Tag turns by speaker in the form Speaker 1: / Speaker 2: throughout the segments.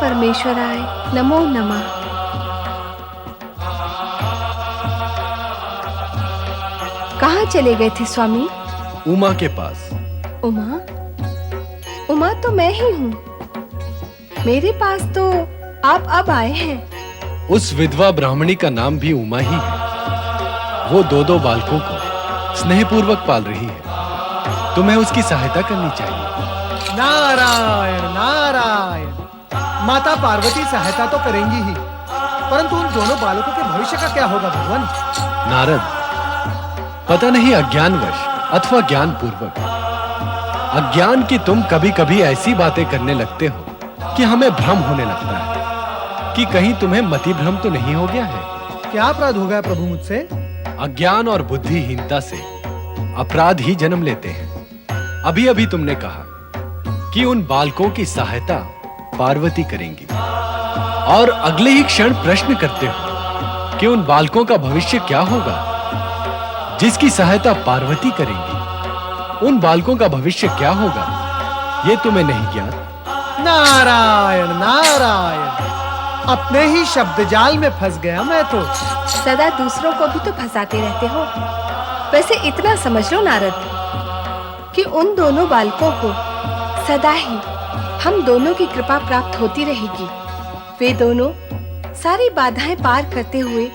Speaker 1: परमेश्वराय नमो नमः। कहाँ चले गए थे स्वामी?
Speaker 2: उमा के पास।
Speaker 1: उमा? उमा तो मैं ही हूँ। मेरे पास तो आप अब आए हैं।
Speaker 2: उस विधवा ब्राह्मणी का नाम भी उमा ही है। वो दो बालकों को स्नेहपूर्वक पाल रही है। तुम्हें उसकी सहायता करनी चाहिए।
Speaker 3: नारायण नारायण। माता पार्वती सहायता तो करेंगी ही, परंतु उन दोनों बालकों के भविष्य का क्या होगा भगवान?
Speaker 2: नारद, पता नहीं अज्ञानवश अथवा ज्ञानपूर्वक, अज्ञान की तुम कभी-कभी ऐसी बातें करने लगते हो कि हमें भ्रम होने लगता है कि कहीं तुम्हें मति भ्रम तो नहीं हो गया है।
Speaker 3: क्या अपराध हो गया प्रभु मुझसे?
Speaker 2: अज्ञान और बुद्धिहीनता से अपराध ही जन्म लेते हैं। अभी-अभी तुमने कहा कि उन बालकों की सहायता पार्वती करेंगी, और अगले ही क्षण प्रश्न करते हो कि उन बालकों का भविष्य क्या होगा जिसकी सहायता पार्वती करेंगी। उन बालकों का भविष्य क्या होगा ये तुम्हें नहीं ज्ञात।
Speaker 3: नारायण नारायण। अपने ही शब्द जाल में फंस गया मैं तो।
Speaker 1: सदा दूसरों को भी तो फंसाते रहते हो। वैसे इतना समझ लो नारद कि उन दोनों बालकों को सदा ही हम दोनों की कृपा प्राप्त होती रहेगी। वे दोनों सारी बाधाएं पार करते हुए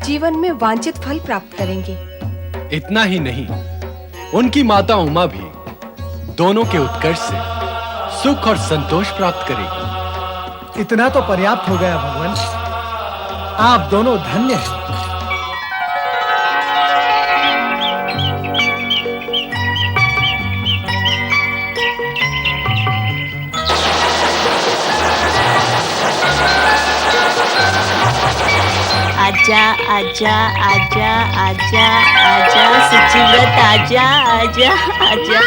Speaker 1: जीवन में वांछित फल प्राप्त करेंगे।
Speaker 2: इतना ही नहीं, उनकी माता उमा भी दोनों के उत्कर्ष से सुख और संतोष प्राप्त करेगी।
Speaker 3: इतना तो पर्याप्त हो गया भगवान। आप दोनों धन्य हैं।
Speaker 4: आजा आजा आजा आजा आजा सुचिव्रत आजा आजा आजा।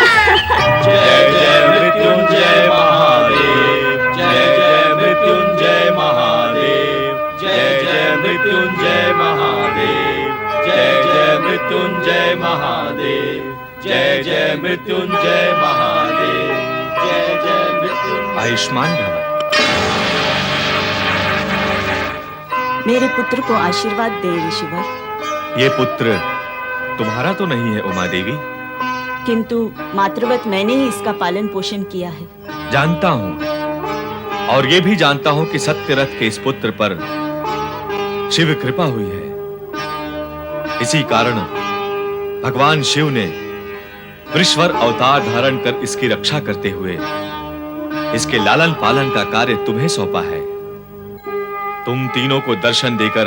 Speaker 5: जय जय मृत्युंजय महादेव, जय जय मृत्युंजय महादेव, जय जय मृत्युंजय महादेव, जय जय मृत्युंजय महादेव, जय जय मृत्युंजय महादेव, जय जय मृत्युंजय।
Speaker 6: आयुष्मान भव।
Speaker 4: मेरे पुत्र को आशीर्वाद दे ऋषिवर।
Speaker 6: ये पुत्र तुम्हारा तो नहीं है उमा देवी,
Speaker 4: किंतु मातृवत मैंने ही इसका पालन पोषण किया है।
Speaker 6: जानता हूं, और ये भी जानता हूं कि सत्यरथ के इस पुत्र पर शिव कृपा हुई है। इसी कारण भगवान शिव ने वृषवर अवतार धारण कर इसकी रक्षा करते हुए इसके लालन पालन का कार्य तुम्हें सौंपा है। तुम तीनों को दर्शन देकर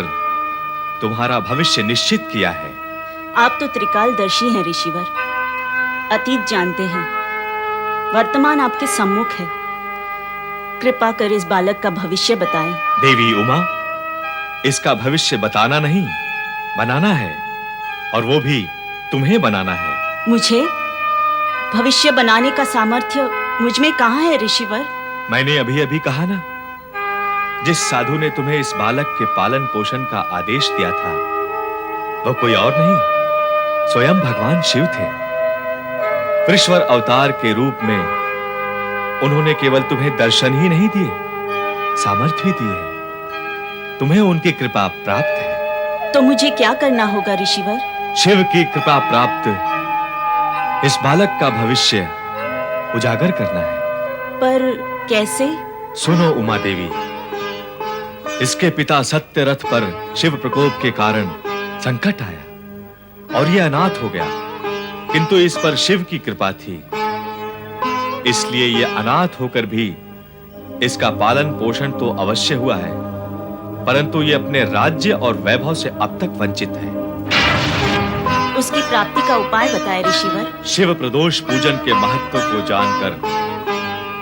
Speaker 6: तुम्हारा भविष्य निश्चित किया है।
Speaker 4: आप तो त्रिकालदर्शी हैं ऋषिवर, अतीत जानते हैं, वर्तमान आपके सम्मुख है। कृपा कर इस बालक का भविष्य बताएं।
Speaker 6: देवी उमा, इसका भविष्य बताना नहीं, बनाना है, और वो भी तुम्हें बनाना है।
Speaker 4: मुझे भविष्य बनाने का सामर्थ्य मुझ में कहाँ है ऋषिवर?
Speaker 6: मैंने अभी-अभी कहा ना, जिस साधु ने तुम्हें इस बालक के पालन पोषण का आदेश दिया था वो कोई और नहीं, स्वयं भगवान शिव थे। वृषवर अवतार के रूप में उन्होंने केवल तुम्हें दर्शन ही नहीं दिए, सामर्थ्य भी दिए। तुम्हें उनकी कृपा प्राप्त है।
Speaker 4: तो मुझे क्या करना होगा ऋषिवर?
Speaker 6: शिव की कृपा प्राप्त इस बालक का भविष्य उजागर करना है।
Speaker 4: पर कैसे?
Speaker 6: सुनो उमा देवी, इसके पिता सत्यरथ पर शिव प्रकोप के कारण संकट आया और यह अनाथ हो गया, किंतु इस पर शिव की कृपा थी, इसलिए यह अनाथ होकर भी इसका पालन पोषण तो अवश्य हुआ है, परंतु यह अपने राज्य और वैभव से अब तक वंचित है।
Speaker 4: उसकी प्राप्ति का उपाय बताएं ऋषिवर।
Speaker 6: शिव प्रदोष पूजन के महत्व को जानकर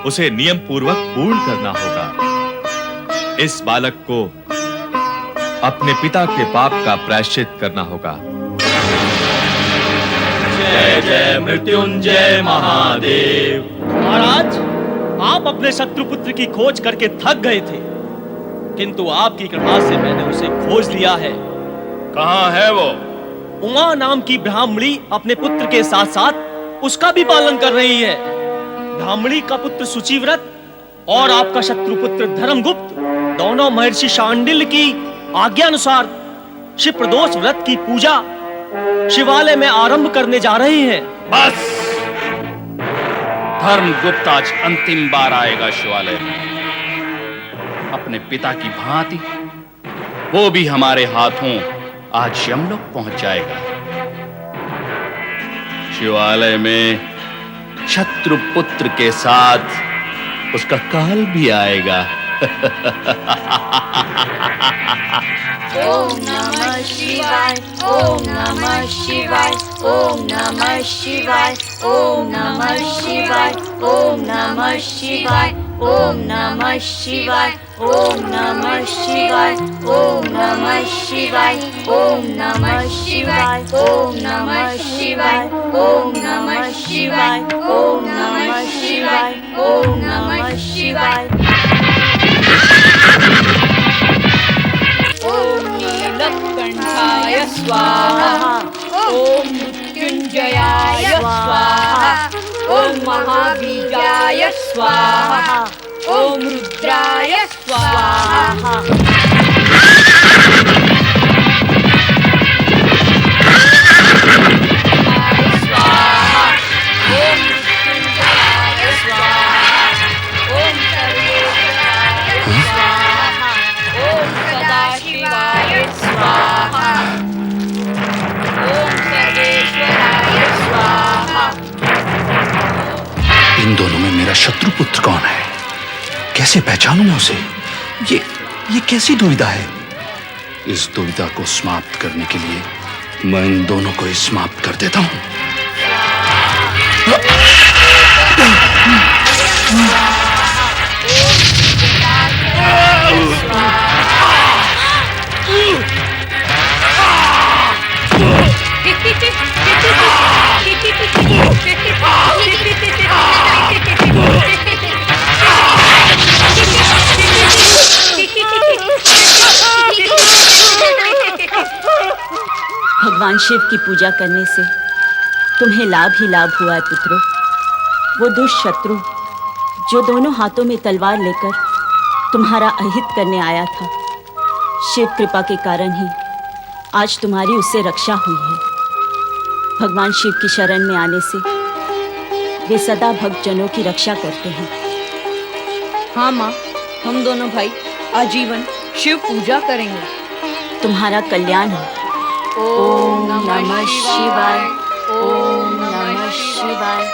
Speaker 6: उसे नियम पूर्वक पूर्ण करना होगा। इस बालक को अपने पिता के पाप का प्रायश्चित करना होगा।
Speaker 5: जय जय मृत्युंजय महादेव।
Speaker 7: महाराज, आप अपने शत्रुपुत्र की खोज करके थक गए थे, किंतु आपकी कृपा से मैंने उसे खोज लिया है।
Speaker 5: कहाँ है वो?
Speaker 7: उमा नाम की ब्राह्मणी अपने पुत्र के साथ साथ उसका भी पालन कर रही है। ब्राह्मणी का पुत्र सुचिव्रत और आपका शत्रुपुत्र धर्मगुप्त दोनों महर्षि शांडिल्य की आज्ञा अनुसार शिव प्रदोष व्रत की पूजा शिवालय में आरंभ करने जा रहे हैं।
Speaker 5: बस, धर्मगुप्त आज अंतिम बार आएगा शिवालय में, अपने पिता की भांति वो भी हमारे हाथों आज यमलोक पहुंच जाएगा। शिवालय में शत्रुपुत्र के साथ उसका काल भी आएगा।
Speaker 4: ओम नमः शिवाय, ओम नमः शिवाय, ओम नमः शिवाय, ओम नमः शिवाय, ओम नमः शिवाय, ओम नमः शिवाय, ओम नमः शिवाय, ओम नमः शिवाय, ओम नमः शिवाय, ओम नमः शिवाय, ओम नमः शिवाय, ओम नमः शिवाय, ओम नमः शिवाय।
Speaker 8: ओम नीलकंठाय स्वाहा, ओम मृत्युंजयाय स्वाहा, ओम महाबीजाय स्वाहा, ओम रुद्राय स्वाहा।
Speaker 5: इन दोनों में मेरा शत्रुपुत्र कौन है? कैसे पहचानूंगा उसे? ये कैसी दुविधा है? इस दुविधा को समाप्त करने के लिए मैं इन दोनों को ही समाप्त कर देता हूं।
Speaker 4: भगवान शिव की पूजा करने से तुम्हें लाभ ही लाभ हुआ है पुत्रों। वो दुष्ट शत्रु जो दोनों हाथों में तलवार लेकर तुम्हारा अहित करने आया था, शिव कृपा के कारण ही आज तुम्हारी उससे रक्षा हुई है। भगवान शिव की शरण में आने से वे सदा भक्तजनों की रक्षा करते हैं।
Speaker 8: हाँ माँ, हम दोनों भाई आजीवन शिव पूजा करेंगे।
Speaker 4: तुम्हारा कल्याण हो। ओम नमः शिवाय, ओम नमः शिवाय।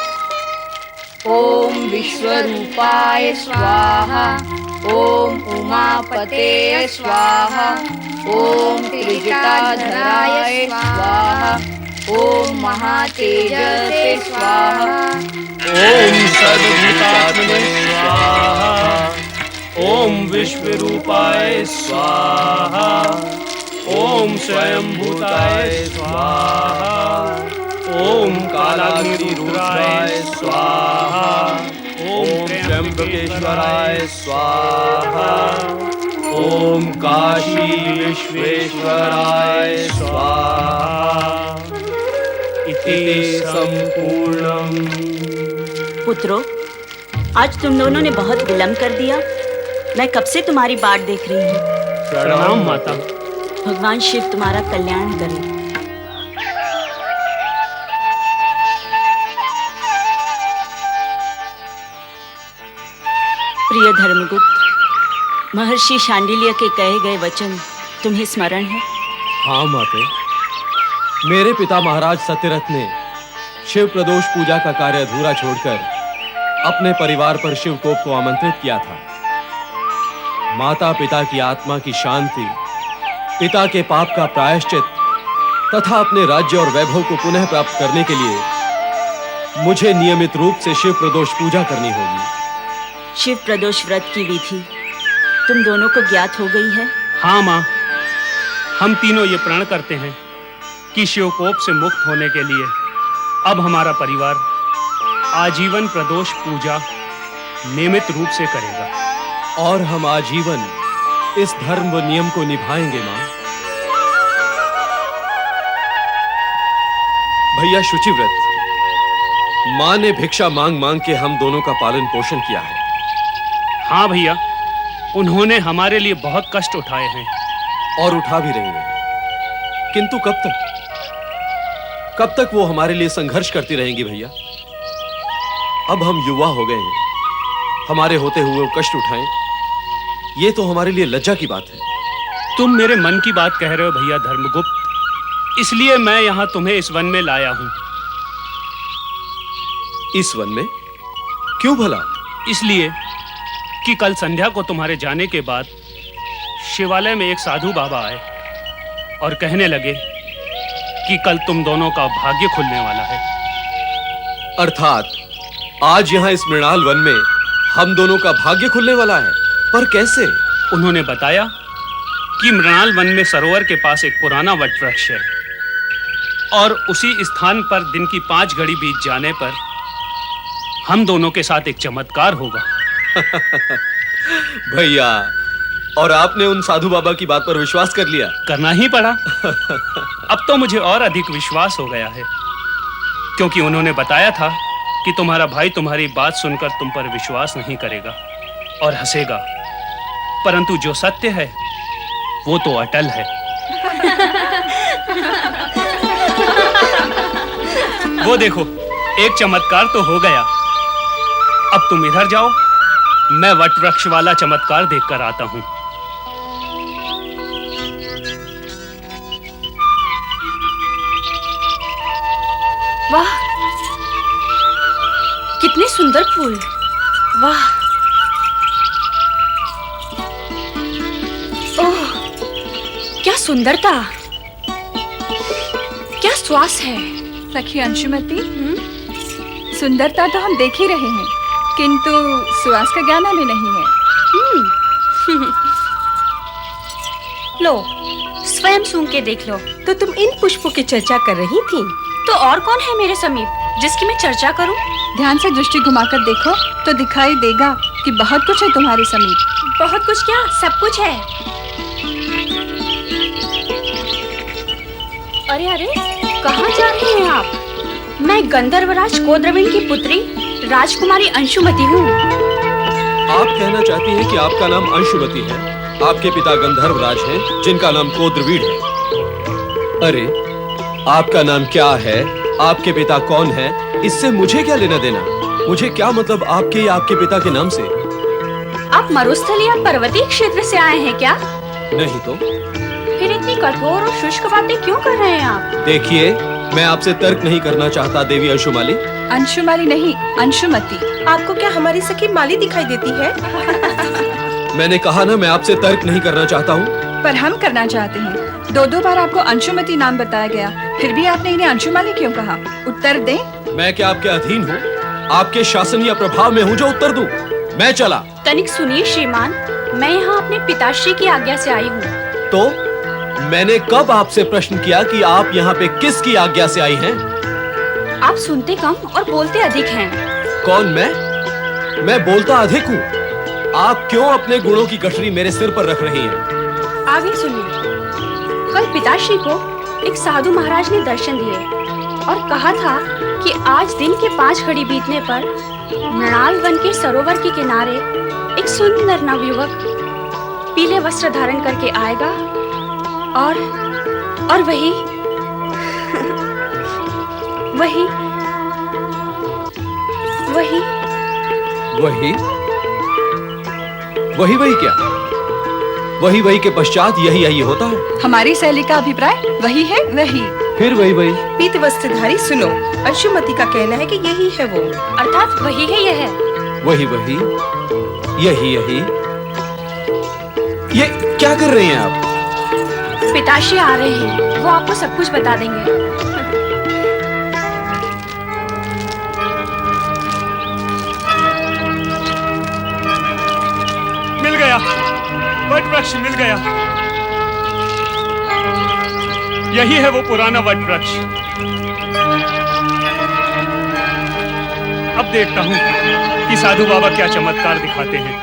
Speaker 8: ओम विश्वरूपाय स्वाहा, ओम उमापते स्वाहा, ओम त्रिजटाधराय स्वाहा, ओम महातेजसे स्वाहा,
Speaker 5: ओम सर्वभूतात्मने स्वाहा, ओम विश्वरूपाय स्वाहा, ओम स्वयंभूताय स्वाहा, ओम कालाग्निरुद्राय स्वाहा, ओम त्र्यंबकेश्वराय स्वाहा, ओम काशी विश्वेश्वराय स्वाहा। इति संपूर्णम्।
Speaker 4: पुत्रों, आज तुम दोनों ने बहुत विलंब कर दिया। मैं कब से तुम्हारी बाट देख रही हूँ।
Speaker 7: प्रणाम माता।
Speaker 4: भगवान शिव तुम्हारा कल्याण करे। प्रिय धर्मगुप्त, महर्षि शांडिल्य के कहे गए वचन तुम्हें स्मरण है?
Speaker 2: हाँ माते, मेरे पिता महाराज सत्यरथ ने शिव प्रदोष पूजा का कार्य अधूरा छोड़कर अपने परिवार पर शिव कोप को आमंत्रित किया था। माता पिता की आत्मा की शांति, पिता के पाप का प्रायश्चित तथा अपने राज्य और वैभव को पुनः प्राप्त करने के लिए मुझे नियमित रूप से शिव प्रदोष पूजा करनी होगी।
Speaker 4: शिव प्रदोष व्रत की विधि तुम दोनों को ज्ञात हो गई है?
Speaker 9: हाँ माँ, हम तीनों ये प्रण करते हैं कि शिवकोप से मुक्त होने के लिए अब हमारा परिवार आजीवन प्रदोष पूजा नियमित रूप से करेगा।
Speaker 2: और हम आजीवन इस धर्म व नियम को निभाएंगे मां। भैया शुचिव्रत, मां ने भिक्षा मांग मांग के हम दोनों का पालन पोषण किया है।
Speaker 9: हाँ भैया, उन्होंने हमारे लिए बहुत कष्ट उठाए हैं।
Speaker 10: और उठा भी रही हैं, किंतु कब तक? कब तक वो हमारे लिए संघर्ष करती रहेंगी भैया? अब हम युवा हो गए हैं, हमारे होते हुए वो कष्ट उठाएं, ये तो हमारे लिए लज्जा की बात है।
Speaker 9: तुम मेरे मन की बात कह रहे हो भैया धर्मगुप्त, इसलिए मैं यहाँ तुम्हें इस वन में लाया हूँ।
Speaker 10: इस वन में? क्यों भला?
Speaker 9: इसलिए कि कल संध्या को तुम्हारे जाने के बाद शिवालय में एक साधु बाबा आए और कहने लगे कि कल तुम दोनों का भाग्य खुलने वाला है।
Speaker 10: अर्थात आज यहाँ इस मृणाल वन में हम दोनों का भाग्य खुलने वाला है? पर कैसे?
Speaker 9: उन्होंने बताया कि मृणाल वन में सरोवर के पास एक पुराना वट वृक्ष है और उसी स्थान पर दिन की 5 घड़ी बीत जाने पर हम दोनों के साथ एक चमत्कार होगा।
Speaker 10: भैया, और आपने उन साधु बाबा की बात पर विश्वास कर लिया?
Speaker 9: करना ही पड़ा। अब तो मुझे और अधिक विश्वास हो गया है, क्योंकि उन्होंने बताया था कि तुम्हारा भाई तुम्हारी बात सुनकर तुम पर विश्वास नहीं करेगा और हंसेगा, परंतु जो सत्य है वो तो अटल है। वो देखो, एक चमत्कार तो हो गया। अब तुम इधर जाओ, मैं वट वृक्ष वाला चमत्कार देखकर आता हूं।
Speaker 8: वाह, कितने सुंदर फूल! वाह, ओह, क्या सुंदरता, क्या श्वास है।
Speaker 1: सखी अंशुमति, सुंदरता तो हम देख ही रहे हैं, किंतु सुवास का ज्ञान हमें नहीं है।
Speaker 4: लो, स्वयं सूंघ के देख लो।
Speaker 1: तो तुम इन पुष्पों की चर्चा कर रही थी?
Speaker 4: तो और कौन है मेरे समीप जिसकी मैं चर्चा करूं?
Speaker 1: ध्यान से दृष्टि घुमाकर देखो तो दिखाई देगा कि बहुत कुछ है तुम्हारे समीप।
Speaker 4: बहुत कुछ क्या, सब कुछ है। अरे अरे, कहाँ जा रहे हैं आप? मैं गंधर्वराज कोद्रविण की पुत्री राजकुमारी अंशुमति हूँ।
Speaker 10: आप कहना चाहती हैं कि आपका नाम अंशुमति है, आपके पिता गंधर्वराज हैं जिनका नाम कोद्रवीण है। अरे, आपका नाम क्या है, आपके पिता कौन है, इससे मुझे क्या लेना देना? मुझे क्या मतलब आपके या आपके पिता के नाम से?
Speaker 4: आप मरुस्थल या पर्वतीय क्षेत्र से आए हैं क्या?
Speaker 10: नहीं तो।
Speaker 4: फिर इतनी कठोर और शुष्क बातें क्यों कर रहे हैं आप?
Speaker 10: देखिए, मैं आपसे तर्क नहीं करना चाहता देवी अंशुमाली।
Speaker 1: अंशुमाली नहीं, अंशुमति।
Speaker 11: आपको क्या हमारी सखी माली दिखाई देती है?
Speaker 10: मैंने कहा ना, मैं आपसे तर्क नहीं करना चाहता हूँ।
Speaker 1: पर हम करना चाहते हैं। 2 बार आपको अंशुमति नाम बताया गया, फिर भी आपने इन्हें अंशुमाली क्यों कहा? उत्तर दें।
Speaker 10: मैं क्या आपके अधीन हूँ? आपके शासन या प्रभाव में हूँ जो उत्तर दूं? मैं चला।
Speaker 4: तनिक सुनिए श्रीमान, मैं यहाँ अपने पिताश्री की आज्ञा से आई हूँ।
Speaker 10: तो मैंने कब आपसे प्रश्न किया कि आप यहाँ पे किसकी आज्ञा से आई हैं?
Speaker 4: आप सुनते कम और बोलते अधिक हैं।
Speaker 10: कौन मैं? मैं बोलता अधिक हूँ। आप क्यों अपने गुणों की गठरी मेरे सिर पर रख रही हैं?
Speaker 4: आगे सुनिए। कल पिताश्री को एक साधु महाराज ने दर्शन दिए और कहा था कि आज दिन के 5 घड़ी बीतने पर मृणाल वन के सरोवर के किनारे एक सुंदर नवयुवक पीले वस्त्र धारण करके आएगा और वही वही वही
Speaker 10: वही वही वही क्या? वही वही के पश्चात यही यही होता है।
Speaker 1: हमारी सहेली का अभिप्राय वही है, वही।
Speaker 10: फिर वही वही।
Speaker 11: पीत वस्त्रधारी सुनो, अंशुमति का कहना है कि यही है वो।
Speaker 4: अर्थात वही है यह।
Speaker 10: वही वही, यही यही। ये क्या कर रही हैं आप?
Speaker 4: पिताश्री आ रहे हैं, वो आपको सब कुछ बता देंगे।
Speaker 9: मिल गया, वट वृक्ष मिल गया। यही है वो पुराना वट वृक्ष। अब देखता हूं कि साधु बाबा क्या चमत्कार दिखाते हैं।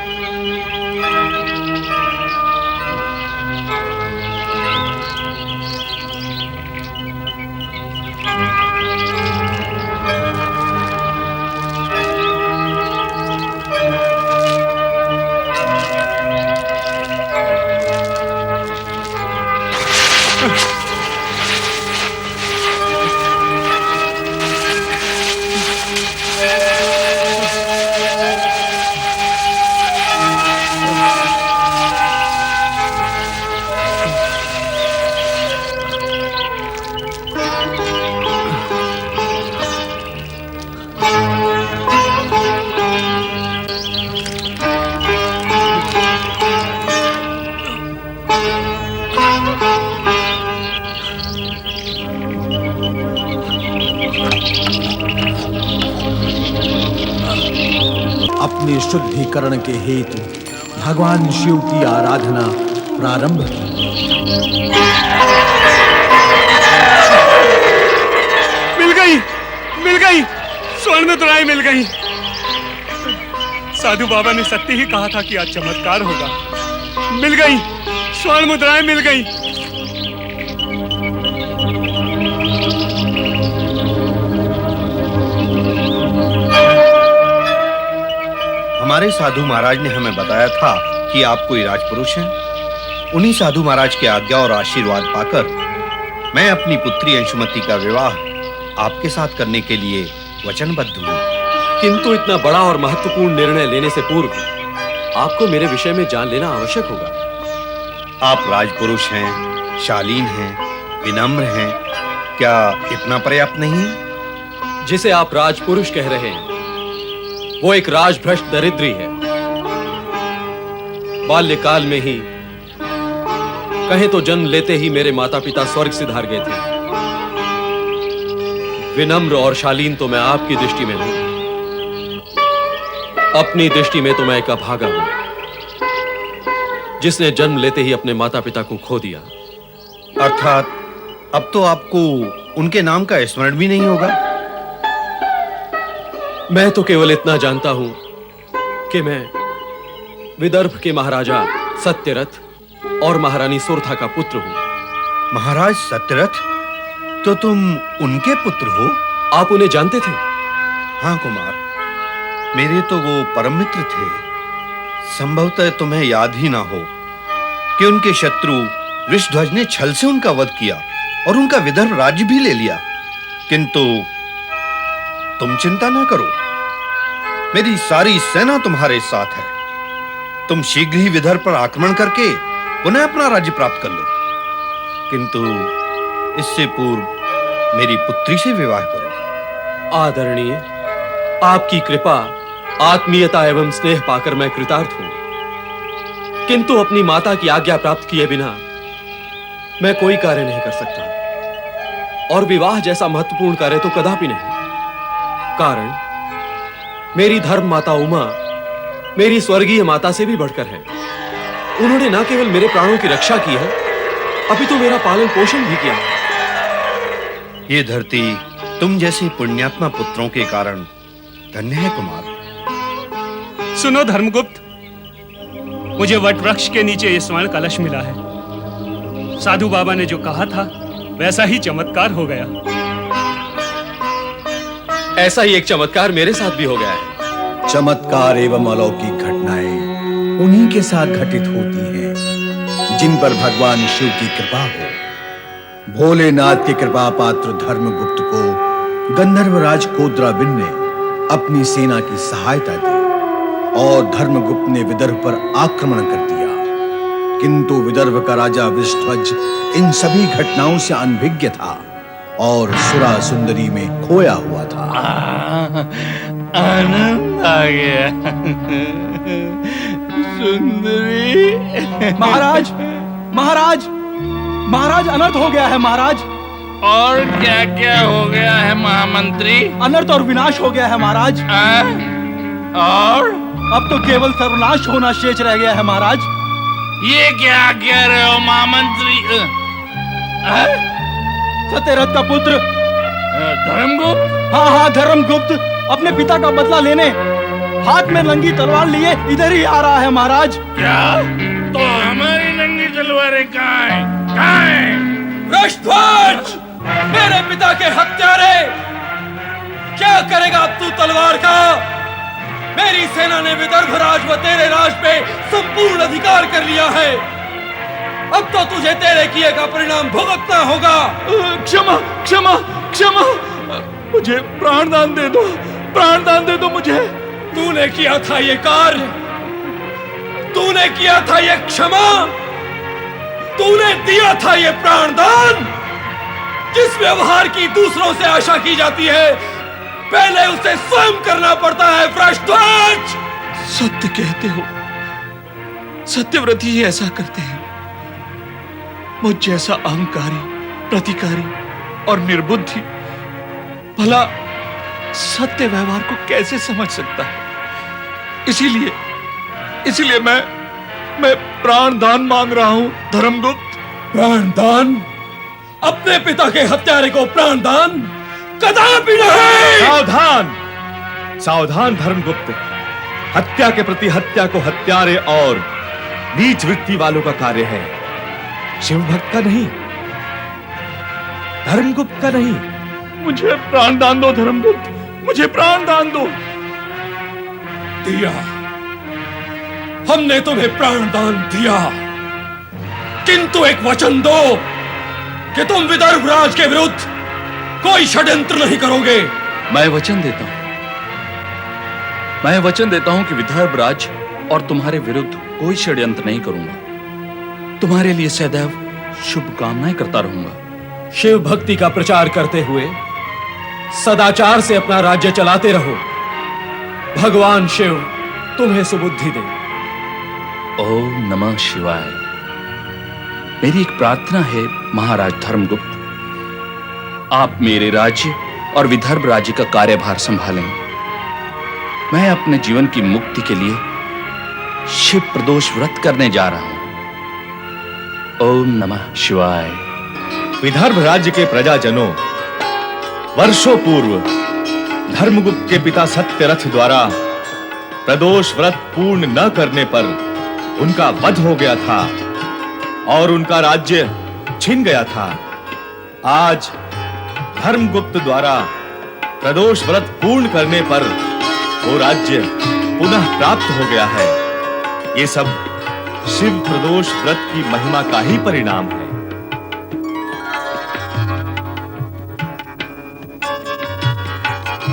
Speaker 12: अपने शुद्धिकरण के हेतु भगवान शिव की आराधना प्रारंभ की।
Speaker 9: मिल गई स्वर्ण मुद्राएं मिल गई। साधु बाबा ने सत्य ही कहा था कि आज चमत्कार होगा। मिल गई, स्वर्ण मुद्राएं मिल गई।
Speaker 13: हमारे साधु महाराज ने हमें बताया था कि आप कोई राजपुरुष हैं। उन्हीं साधु महाराज के आज्ञा और आशीर्वाद पाकर मैं अपनी पुत्री अंशुमति का विवाह आपके साथ करने के लिए वचनबद्ध हूँ।
Speaker 10: किंतु इतना बड़ा और महत्वपूर्ण निर्णय लेने से पूर्व आपको मेरे विषय में जान लेना आवश्यक होगा।
Speaker 13: आप राजपुरुष हैं, शालीन हैं, विनम्र हैं, क्या इतना पर्याप्त नहीं है?
Speaker 10: जिसे आप राजपुरुष कह रहे हैं वो एक राजभ्रष्ट दरिद्री है। बाल्यकाल में ही, कहें तो जन्म लेते ही मेरे माता पिता स्वर्ग सिधार गए थे। विनम्र और शालीन तो मैं आपकी दृष्टि में हूं, अपनी दृष्टि में तो मैं एक अभागा हूं जिसने जन्म लेते ही अपने माता पिता को खो दिया।
Speaker 13: अर्थात अब तो आपको उनके नाम का स्मरण भी नहीं होगा।
Speaker 10: मैं तो केवल इतना जानता हूं कि मैं विदर्भ के महाराजा सत्यरथ और महारानी सुरथा का पुत्र हूं।
Speaker 13: महाराज सत्यरथ? तो तुम उनके पुत्र हो?
Speaker 10: आप उन्हें जानते थे?
Speaker 13: हाँ कुमार, मेरे तो वो परम मित्र थे। संभवतः तुम्हें याद ही ना हो कि उनके शत्रु वृषध्वज ने छल से उनका वध किया और उनका विदर्भ राज्य भी ले लिया। किंतु तुम चिंता ना करो, मेरी सारी सेना तुम्हारे साथ है। तुम शीघ्र ही विदर्भ पर आक्रमण करके पुनः अपना राज्य प्राप्त कर लो। किंतु इससे पूर्व मेरी पुत्री से विवाह करो।
Speaker 10: आदरणीय, आपकी कृपा, आत्मीयता एवं स्नेह पाकर मैं कृतार्थ हूं। किंतु अपनी माता की आज्ञा प्राप्त किए बिना मैं कोई कार्य नहीं कर सकता, और विवाह जैसा महत्वपूर्ण कार्य तो कदापि नहीं। कारण मेरी धर्म माता उमा मेरी स्वर्गीय माता से भी बढ़कर है। उन्होंने न केवल मेरे प्राणों की रक्षा की है, अपितु मेरा पालन पोषण भी किया है।
Speaker 13: ये धरती तुम जैसे पुण्यात्मा पुत्रों के कारण धन्य है कुमार।
Speaker 9: सुनो धर्मगुप्त, मुझे वट वृक्ष के नीचे ये स्वर्ण कलश मिला है। साधु बाबा ने जो कहा था वैसा ही चमत्कार हो गया।
Speaker 10: ऐसा ही एक चमत्कार मेरे साथ भी हो गया है।
Speaker 12: चमत्कार एवं अलौकिक घटनाएं उन्हीं के साथ घटित होती हैं जिन पर भगवान शिव की कृपा हो। भोलेनाथ के कृपा पात्र धर्मगुप्त को गंधर्वराज कोद्राबिन ने अपनी सेना की सहायता दी और धर्मगुप्त ने विदर्भ पर आक्रमण कर दिया। किंतु विदर्भ का राजा वृषध्वज इन सभी घटनाओं से अनभिज्ञ था और सुरा सुंदरी में खोया हुआ था।
Speaker 14: आनंद आ गया। सुंदरी।
Speaker 12: महाराज, महाराज, महाराज, अनर्थ हो गया है महाराज।
Speaker 14: और क्या क्या हो गया है महामंत्री?
Speaker 12: अनर्थ और विनाश हो गया है महाराज।
Speaker 14: और
Speaker 12: अब तो केवल सर्वनाश होना शेष रह गया है महाराज।
Speaker 14: ये क्या कह रहे हो महामंत्री?
Speaker 12: सत्यरथ का पुत्र
Speaker 14: धर्मगुप्त?
Speaker 12: हाँ हाँ, धर्मगुप्त अपने पिता का बदला लेने हाथ में नंगी तलवार लिए इधर ही आ रहा है महाराज।
Speaker 14: क्या? तो हमारी नंगी तलवारें कहाँ हैं? कहाँ हैं?
Speaker 10: वृषध्वज, मेरे पिता के हत्यारे, क्या करेगा अब तू तलवार का? मेरी सेना ने विदर्भ राज व तेरे राज पे संपूर्ण अधिकार कर लिया है। अब तो तुझे तेरे किए का परिणाम भुगतना होगा।
Speaker 14: क्षमा क्षमा क्षमा, मुझे प्राणदान दे दो, प्राणदान दे दो मुझे।
Speaker 10: तूने किया था ये कार्य, तूने किया था ये क्षमा, तूने दिया था ये प्राणदान। जिस व्यवहार की दूसरों से आशा की जाती है, पहले उसे स्वयं करना पड़ता है वृषध्वज।
Speaker 14: सत्य कहते हो, सत्यव्रती ही ऐसा करते हैं। मुझ जैसा अहंकारी, प्रतिकारी और निर्बुद्धि भला सत्य व्यवहार को कैसे समझ सकता है? इसीलिए मैं प्राण दान मांग रहा हूं धर्मगुप्त।
Speaker 10: प्राण दान? अपने पिता के हत्यारे को प्राण दान? कदापि नहीं!
Speaker 6: सावधान, सावधान धर्मगुप्त। हत्या के प्रति हत्या को हत्यारे और नीच वृत्ति वालों का कार्य है, शिव भक्त का नहीं, धर्मगुप्त का नहीं।
Speaker 14: मुझे प्राण दान दो धर्मगुप्त, मुझे प्राण दान दो।
Speaker 10: दिया, हमने तुम्हें प्राण दान दिया, किंतु एक वचन दो कि तुम विदर्भ राज के विरुद्ध कोई षड्यंत्र नहीं करोगे।
Speaker 5: मैं वचन देता हूं कि विदर्भ राज और तुम्हारे विरुद्ध कोई षड्यंत्र नहीं करूंगा। तुम्हारे लिए सदैव शुभकामनाएं करता रहूंगा।
Speaker 10: शिव भक्ति का प्रचार करते हुए सदाचार से अपना राज्य चलाते रहो। भगवान शिव तुम्हें सुबुद्धि दे।
Speaker 5: ओम नमः शिवाय। मेरी एक प्रार्थना है महाराज धर्मगुप्त, आप मेरे राज्य और विदर्भ राज्य का कार्यभार संभालें। मैं अपने जीवन की मुक्ति के लिए शिव प्रदोष व्रत करने जा रहा हूं। ओम नमः शिवाय।
Speaker 6: विदर्भ राज्य के प्रजाजनों, वर्षों पूर्व धर्मगुप्त के पिता सत्यरथ द्वारा प्रदोष व्रत पूर्ण न करने पर उनका वध हो गया था और उनका राज्य छिन गया था। आज धर्मगुप्त द्वारा प्रदोष व्रत पूर्ण करने पर वो राज्य पुनः प्राप्त हो गया है। ये सब शिव प्रदोष व्रत की महिमा का ही परिणाम है।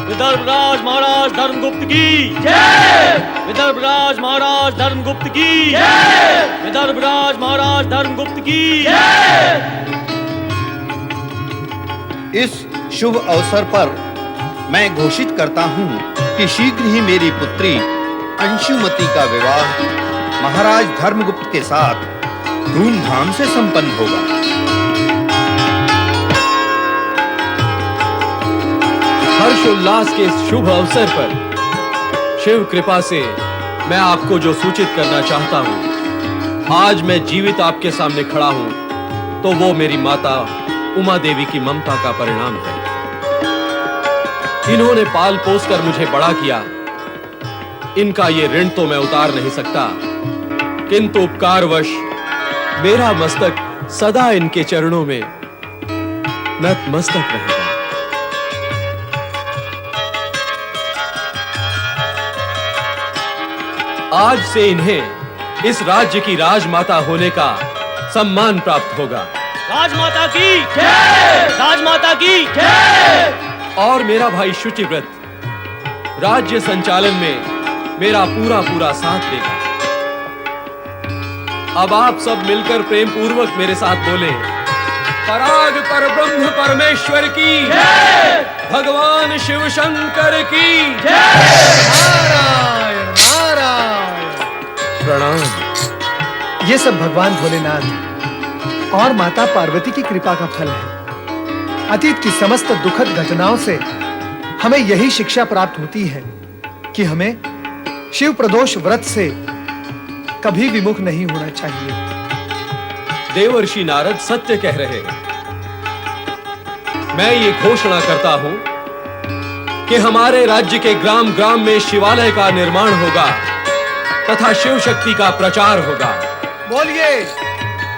Speaker 7: विदर्भराज महाराज धर्मगुप्त की जय। विदर्भराज महाराज धर्मगुप्त की जय। विदर्भराज महाराज धर्मगुप्त की जय।
Speaker 13: इस शुभ अवसर पर मैं घोषित करता हूं कि शीघ्र ही मेरी पुत्री अंशुमति का विवाह महाराज धर्मगुप्त के साथ धूमधाम से संपन्न होगा।
Speaker 10: हर्षोल्लास के इस शुभ अवसर पर शिव कृपा से मैं आपको जो सूचित करना चाहता हूं, आज मैं जीवित आपके सामने खड़ा हूं तो वो मेरी माता उमा देवी की ममता का परिणाम है। इन्होंने पाल पोस कर मुझे बड़ा किया, इनका ये ऋण तो मैं उतार नहीं सकता, किंतु उपकारवश मेरा मस्तक सदा इनके चरणों में नतमस्तक रहेगा। आज से इन्हें इस राज्य की राजमाता होने का सम्मान प्राप्त होगा।
Speaker 7: राजमाता की जय। राजमाता की जय।
Speaker 10: और मेरा भाई शुचिव्रत राज्य संचालन में मेरा पूरा साथ देगा। अब आप सब मिलकर प्रेम पूर्वक मेरे साथ बोले, पराग पर ब्रह्म परमेश्वर की जय। भगवान शिव शंकर की जय।
Speaker 3: नारायण नारायण।
Speaker 10: प्रणाम।
Speaker 3: ये सब भगवान भोलेनाथ और माता पार्वती की कृपा का फल है। अतीत की समस्त दुखद घटनाओं से हमें यही शिक्षा प्राप्त होती है कि हमें शिव प्रदोष व्रत से कभी विमुख नहीं होना चाहिए।
Speaker 10: देवर्षि नारद सत्य कह रहे हैं। मैं ये घोषणा करता हूं कि हमारे राज्य के ग्राम ग्राम में शिवालय का निर्माण होगा तथा शिव शक्ति का प्रचार होगा।
Speaker 3: बोलिए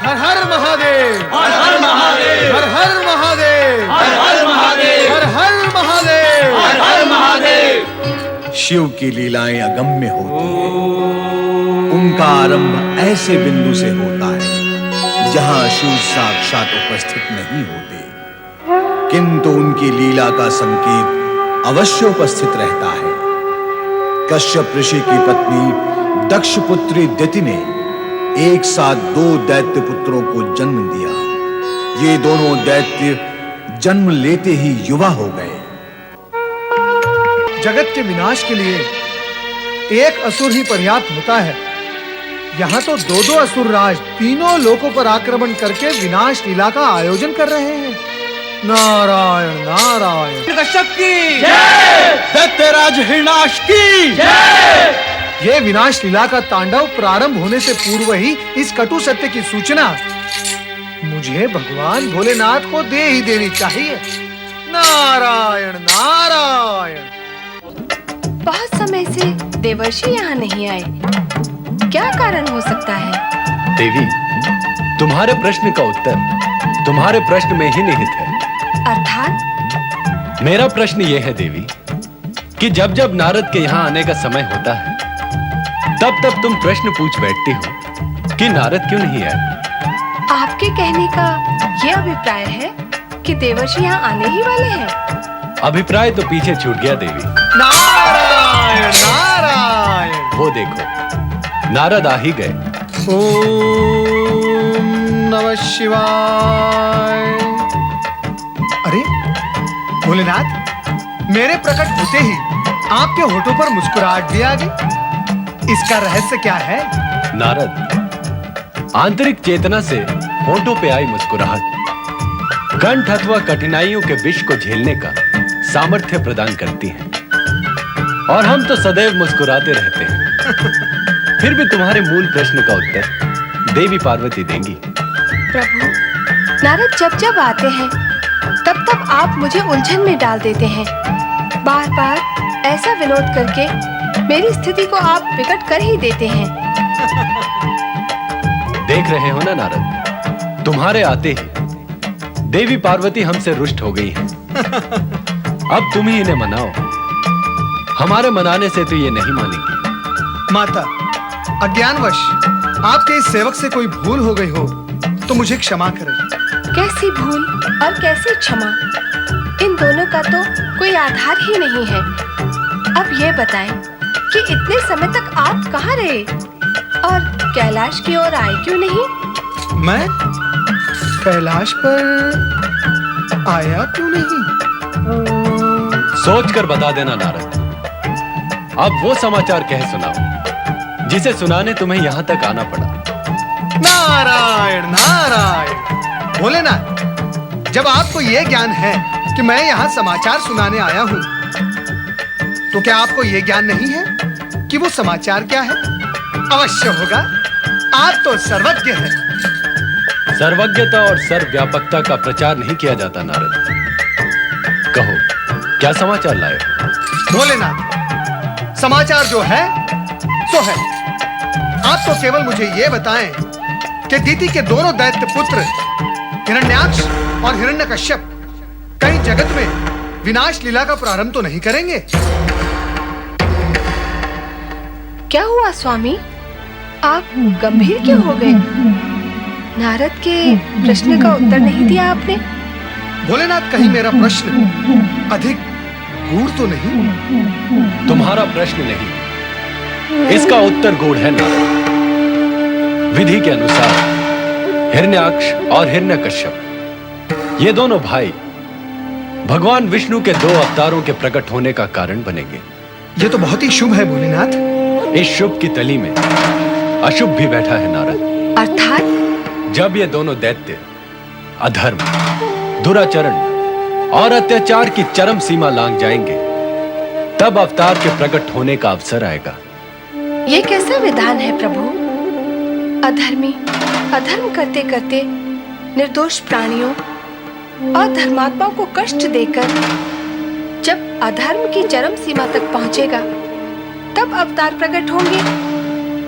Speaker 3: हर हर महादेव,
Speaker 7: हर हर महादेव,
Speaker 3: हर हर महादेव,
Speaker 7: हर हर महादेव,
Speaker 3: हर हर महादेव,
Speaker 7: हर हर महादेव।
Speaker 12: शिव की लीलाएं अगम्य होती हैं। उनका आरंभ ऐसे बिंदु से होता है जहां शिव साक्षात उपस्थित नहीं होते, किंतु उनकी लीला का संकेत अवश्य उपस्थित रहता है। कश्यप ऋषि की पत्नी दक्ष पुत्री दिति ने एक साथ 2 दैत्य पुत्रों को जन्म दिया। ये दोनों दैत्य जन्म लेते ही युवा हो गए।
Speaker 3: जगत के विनाश के लिए एक असुर ही पर्याप्त होता है, यहाँ तो दो दो असुरराज तीनों लोकों पर आक्रमण करके विनाश लीला का आयोजन कर रहे हैं। नारायण नारायण।
Speaker 10: कश्यप की जय, दैत्यराज हिरण्याक्ष की जय।
Speaker 3: ये विनाश लीला का तांडव प्रारंभ होने से पूर्व ही इस कटु सत्य की सूचना मुझे भगवान भोलेनाथ को दे ही देनी चाहिए। नारायण नारायण।
Speaker 1: बहुत समय से देवर्षि यहाँ नहीं आए, क्या कारण हो सकता है?
Speaker 2: देवी, तुम्हारे प्रश्न का उत्तर तुम्हारे प्रश्न में ही निहित है।
Speaker 1: अर्थात?
Speaker 2: मेरा प्रश्न यह है देवी कि जब जब नारद के यहाँ आने का समय होता है तब तब तुम प्रश्न पूछ बैठती हो कि नारद क्यों नहीं आए।
Speaker 1: आपके कहने का यह अभिप्राय है कि देवर्षि यहाँ आने ही वाले हैं।
Speaker 2: अभिप्राय तो पीछे छूट गया देवी।
Speaker 3: नारायण नारायण।
Speaker 2: वो देखो, नारद आ ही गए।
Speaker 3: ओम नमः शिवाय। अरे भोलेनाथ, मेरे प्रकट होते ही आपके होठों पर मुस्कुराहट भी आ गई। इसका रहस्य क्या है?
Speaker 2: नारद, आंतरिक चेतना से होठों पे आई मुस्कुराहट कंठ अथवा कठिनाइयों के विष को झेलने का सामर्थ्य प्रदान करती है, और हम तो सदैव मुस्कुराते रहते हैं। फिर भी तुम्हारे मूल प्रश्न का उत्तर देवी पार्वती देंगी।
Speaker 1: प्रभु, नारद जब जब आते हैं तब तब आप मुझे उलझन में डाल देते हैं। बार बार ऐसा विनोद करके मेरी स्थिति को आप विकट कर ही देते हैं।
Speaker 2: देख रहे हो ना नारद, तुम्हारे आते ही देवी पार्वती हमसे रुष्ट हो गई हैं। अब तुम ही इन्हें मनाओ, हमारे मनाने से तो ये नहीं मानेंगी।
Speaker 3: माता, अज्ञानवश आपके इस सेवक से कोई भूल हो गई हो तो मुझे क्षमा करें।
Speaker 1: कैसी भूल और कैसी क्षमा, इन दोनों का तो कोई आधार ही नहीं है। अब ये बताएं कि इतने समय तक आप कहाँ रहे और कैलाश की ओर आए क्यों नहीं?
Speaker 3: मैं कैलाश पर आया क्यों नहीं?
Speaker 2: सोच कर बता देना नारद। अब वो समाचार कह सुनाओ जिसे सुनाने तुम्हें यहाँ तक आना पड़ा।
Speaker 3: नारायण नारायण। भोलेनाथ, जब आपको यह ज्ञान है कि मैं यहाँ समाचार सुनाने आया हूँ, तो क्या आपको यह ज्ञान नहीं है कि वो समाचार क्या है? अवश्य होगा, आप तो सर्वज्ञ हैं।
Speaker 2: सर्वज्ञता और सर्वव्यापकता का प्रचार नहीं किया जाता नारद। कहो, क्या समाचार लाए हो?
Speaker 3: भोलेनाथ, समाचार जो है सो है। आप तो केवल मुझे यह बताएं कि दीति के दोनों दैत्य पुत्र हिरण्याक्ष और हिरण्यकश्यप कहीं जगत में विनाश लीला का प्रारंभ तो नहीं करेंगे?
Speaker 1: क्या हुआ स्वामी, आप गंभीर क्यों हो गए? नारद के प्रश्न का उत्तर नहीं दिया आपने।
Speaker 3: भोलेनाथ, कहीं मेरा प्रश्न अधिक गूढ़ तो नहीं?
Speaker 2: तुम्हारा प्रश्न नहीं, इसका उत्तर गूढ़ है नारद। विधि के अनुसार हिरण्याक्ष और हिरण्यकश्यप, ये दोनों भाई भगवान विष्णु के दो अवतारों के प्रकट होने का कारण बनेंगे।
Speaker 3: ये तो बहुत ही शुभ है भोलेनाथ।
Speaker 2: इस शुभ की तली में अशुभ भी बैठा है नारद।
Speaker 1: अर्थात?
Speaker 2: जब ये दोनों दैत्य अधर्म, दुराचरण और अत्याचार की चरम सीमा लांघ जाएंगे, तब अवतार के प्रकट होने का अवसर आएगा।
Speaker 1: ये कैसा विधान है प्रभु? अधर्मी अधर्म करते करते निर्दोष प्राणियों और धर्मात्माओं को कष्ट देकर जब अधर्म की चरम सीमा तक पहुंचेगा, तब अवतार प्रकट होंगे।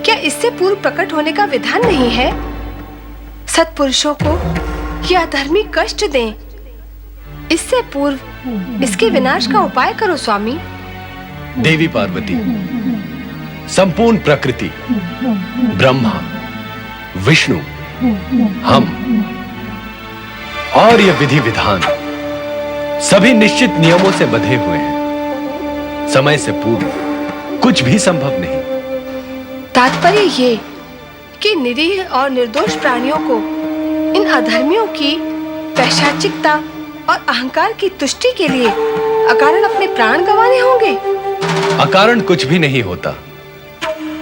Speaker 1: क्या इससे पूर्व प्रकट होने का विधान नहीं है? सत्पुरुषों को ये अधर्मी कष्ट दें, इससे पूर्व इसके विनाश का उपाय करो स्वामी।
Speaker 2: देवी पार्वती, संपूर्ण प्रकृति, ब्रह्मा, विष्णु, हम और ये विधि विधान सभी निश्चित नियमों से बंधे हुए हैं। समय से पूर्व कुछ भी संभव नहीं।
Speaker 1: तात्पर्य ये कि निरीह और निर्दोष प्राणियों को इन अधर्मियों की पैशाचिकता और अहंकार की तुष्टि के लिए अकारण अपने प्राण गंवाने होंगे।
Speaker 2: अकारण कुछ भी नहीं होता।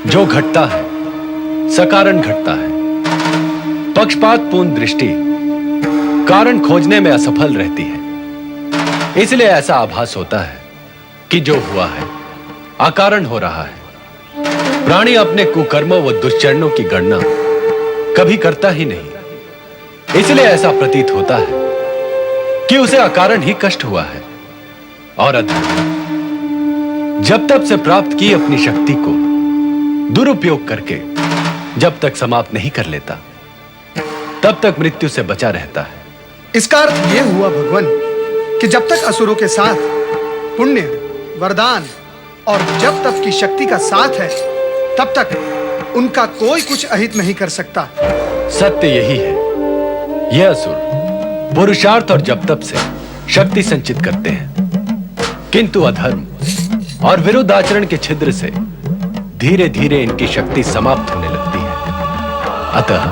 Speaker 2: जो घटता है सकारण घटता है। पक्षपातपूर्ण दृष्टि कारण खोजने में असफल रहती है। इसलिए ऐसा आभास होता है कि जो हुआ है अकारण हो रहा है। प्राणी अपने कुकर्मों व दुष्चरणों की गणना कभी करता ही नहीं। इसलिए ऐसा प्रतीत होता है कि उसे अकारण ही कष्ट हुआ है। और अधर्म जब तक से प्राप्त की अपनी शक्ति को दुरुपयोग करके जब तक समाप्त नहीं कर लेता, तब तक मृत्यु से बचा रहता है।
Speaker 3: इसका अर्थ यह हुआ भगवान कि जब तक असुरों के साथ पुण्य, वरदान और जब तक की शक्ति का साथ है, तब तक उनका कोई कुछ अहित नहीं कर सकता।
Speaker 2: सत्य यही है। यह असुर पुरुषार्थ और जब तक से शक्ति संचित करते हैं, किंतु अधर्म और विरुद्ध आचरण के छिद्र से धीरे धीरे इनकी शक्ति समाप्त होने लगती है। अतः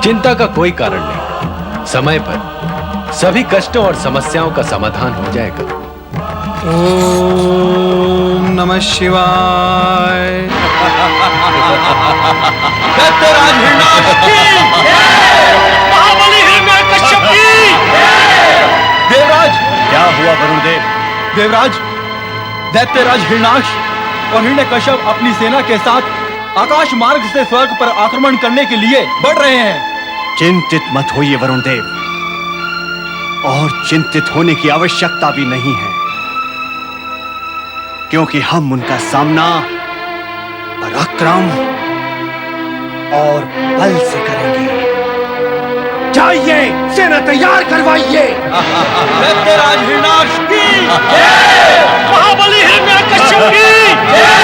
Speaker 2: चिंता का कोई कारण नहीं। समय पर सभी कष्टों और समस्याओं का समाधान हो जाएगा।
Speaker 3: ओम नमः शिवाय।
Speaker 7: दैत्यराज हिरण्याक्ष की जय! महाबली हिरण्यकश्यप की जय!
Speaker 10: देवराज, क्या हुआ वरुणदेव? देवराज, दैत्यराज हिरण्याक्ष और हिरण्यकश्यप अपनी सेना के साथ आकाश मार्ग से स्वर्ग पर आक्रमण करने के लिए बढ़ रहे हैं।
Speaker 15: चिंतित मत होइए वरुणदेव, और चिंतित होने की आवश्यकता भी नहीं है, क्योंकि हम उनका सामना पराक्रम और बल से करेंगे। जाइए, सेना तैयार करवाइए।
Speaker 7: दैत्यराज हिरण्याक्ष की जय! महाबली हिरण्यकश्यप की जय!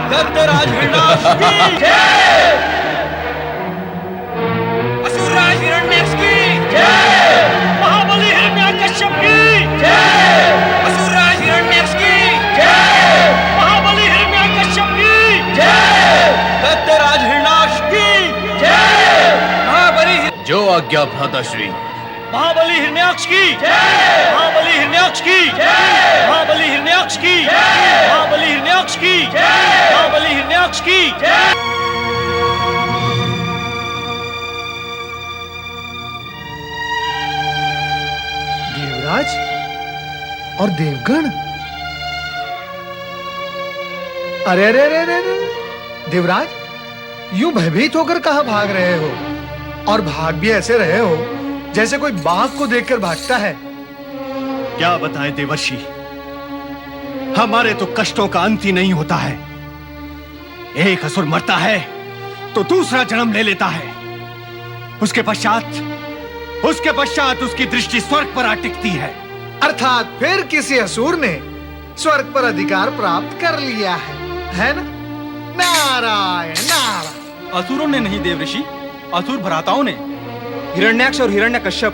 Speaker 10: दैत्यराज हिरण्याक्ष की जय! असुरराज हिरण्याक्ष की जय!
Speaker 7: महाबली हिरण्यकश्यप की
Speaker 10: जय! असुरराज हिरण्याक्ष की जय!
Speaker 7: महाबली हिरण्यकश्यप की
Speaker 10: जय! दैत्यराज हिरण्याक्ष की जय! महाबली
Speaker 5: जो आज्ञा भ्राताश्री।
Speaker 7: महाबली हिरण्याक्ष की जय! महाबली हिरण्याक्ष की जय! महाबली हिरण्याक्ष की जय! महाबली हिरण्याक्ष की जय! महाबली हिरण्याक्ष की जय!
Speaker 3: देवराज और देवगण। अरे अरे अरे अरे अरे! देवराज, यूं भयभीत होकर कहां भाग रहे हो? और भाग भी ऐसे रहे हो जैसे कोई बाघ को देखकर भागता है।
Speaker 15: क्या बताएं देवर्षि, हमारे तो कष्टों का अंत ही नहीं होता है। एक असुर मरता है तो दूसरा जन्म ले लेता है। उसके पश्चात उसकी दृष्टि स्वर्ग पर आ टिकती है।
Speaker 3: अर्थात फिर किसी असुर ने स्वर्ग पर अधिकार प्राप्त कर लिया है ना? नारायण नारायण।
Speaker 10: असुरों ने नहीं देवऋषि, असुर भ्राताओं ने। हिरण्याक्ष और हिरण्यकश्यप